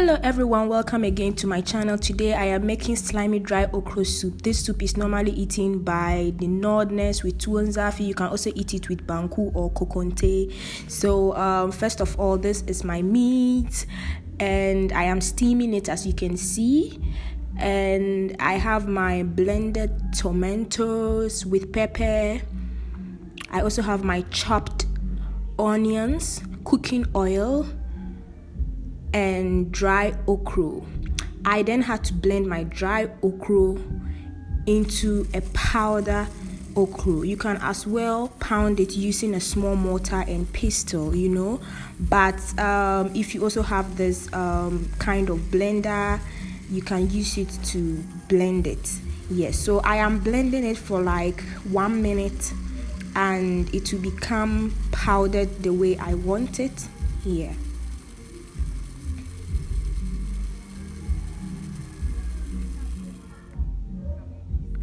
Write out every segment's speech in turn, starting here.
Hello everyone, welcome again to my channel. Today I am making slimy dry okra soup. This soup is normally eaten by the Northerners with tuwon zafi. You can also eat it with banku or kokonte. So first of all, this is my meat and I am steaming it, as you can see. And I have my blended tomatoes with pepper. I also have my chopped onions, cooking oil, and dry okra. I then had to blend my dry okra into a powder okra. You can as well pound it using a small mortar and pestle, but if you also have this kind of blender, you can use it to blend it. Yes, so I am blending it for like 1 minute and it will become powdered the way I want it. Yeah.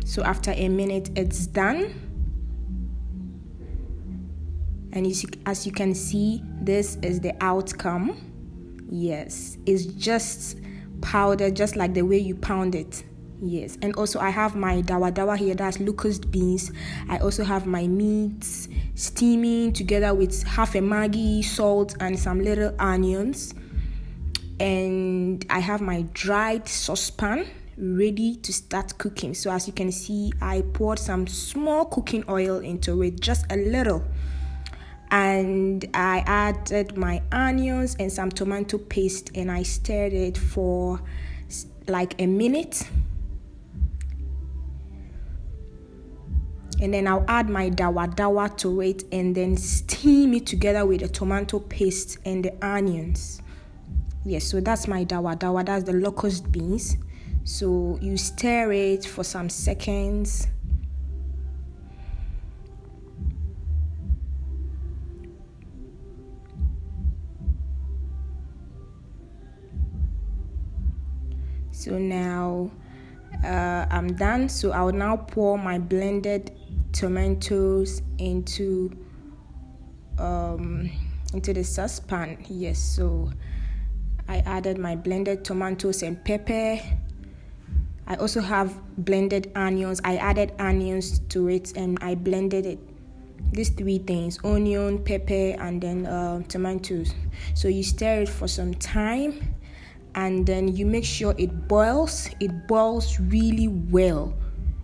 So after a minute, it's done. And as you can see, this is the outcome. Yes, it's just powdered, just like the way you pound it. Yes, and also I have my dawa here, that's locust beans. I also have my meats steaming together with half a Maggi, salt, and some little onions. And I have my dried saucepan ready to start cooking. So as you can see, I poured some small cooking oil into it, just a little, and I added my onions and some tomato paste, and I stirred it for like a minute. And then I'll add my dawa to it and then steam it together with the tomato paste and the onions. Yes, so that's my dawa, that's the locust beans. So you stir it for some seconds. So now I'm done. So I'll now pour my blended tomatoes into the saucepan. Yes, so I added my blended tomatoes and pepper. I also have blended onions. I added onions to it and I blended it. These three things: onion, pepper, and then tomatoes. So you stir it for some time and then you make sure it boils. It boils really well.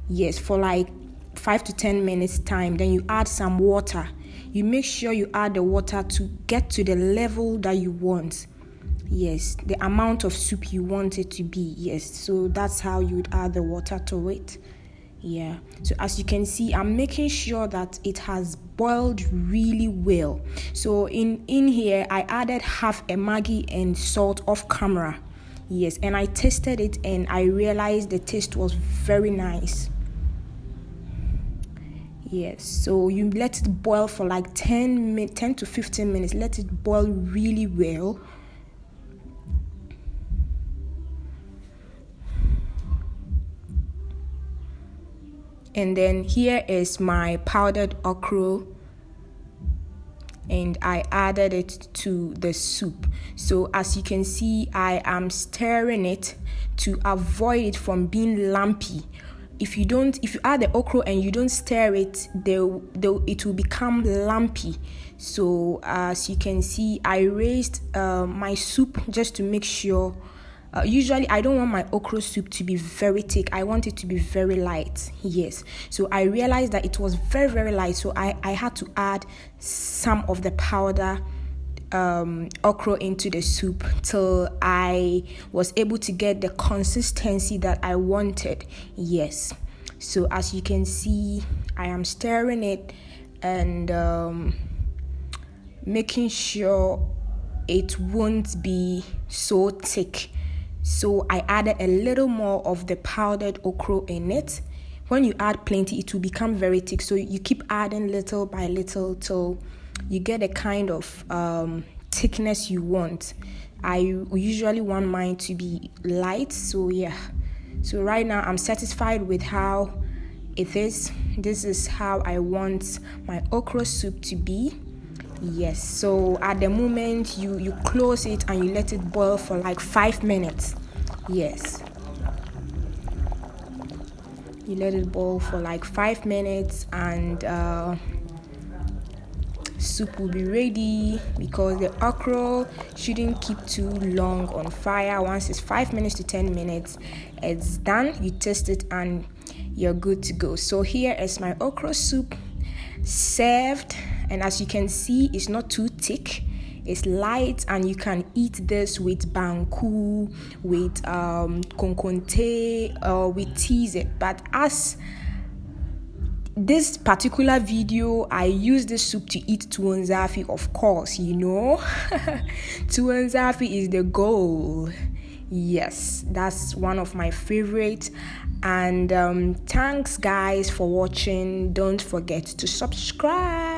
Yes, for like 5 to 10 minutes time. Then you add some water. You make sure you add the water to get to the level that you want. Yes, the amount of soup you want it to be. Yes, so that's how you would add the water to it. Yeah, so as you can see, I'm making sure that it has boiled really well. So in here, I added half a Maggi and salt off camera. Yes, and I tasted it and I realized the taste was very nice. Yes, so you let it boil for like 10 to 15 minutes. Let it boil really well. And then here is my powdered okra, and I added it to the soup. So as you can see, I am stirring it to avoid it from being lumpy. If you add the okra and you don't stir it, it will become lumpy. So as you can see, I raised my soup just to make sure. Usually I don't want my okra soup to be very thick. I want it to be very light. Yes, so I realized that it was very, very light, so I had to add some of the powder okra into the soup till I was able to get the consistency that I wanted. Yes, so as you can see, I am stirring it and making sure it won't be so thick. So I added a little more of the powdered okra in it. When you add plenty, it will become very thick. So you keep adding little by little till you get a kind of thickness you want. I usually want mine to be light. So yeah. So right now I'm satisfied with how it is. This is how I want my okra soup to be. Yes, so at the moment you close it and you let it boil for like 5 minutes. Yes, you let it boil for like 5 minutes, and soup will be ready, because the okra shouldn't keep too long on fire. Once it's 5 minutes to 10 minutes, it's done. You taste it and you're good to go. So here is my okra soup served, and as you can see, it's not too thick, it's light, and you can eat this with banku, with konkonte, or with teas. But as this particular video, I use this soup to eat tuwon zafi, of course, tuwon zafi is the goal. Yes, that's one of my favorites. And thanks guys for watching. Don't forget to subscribe.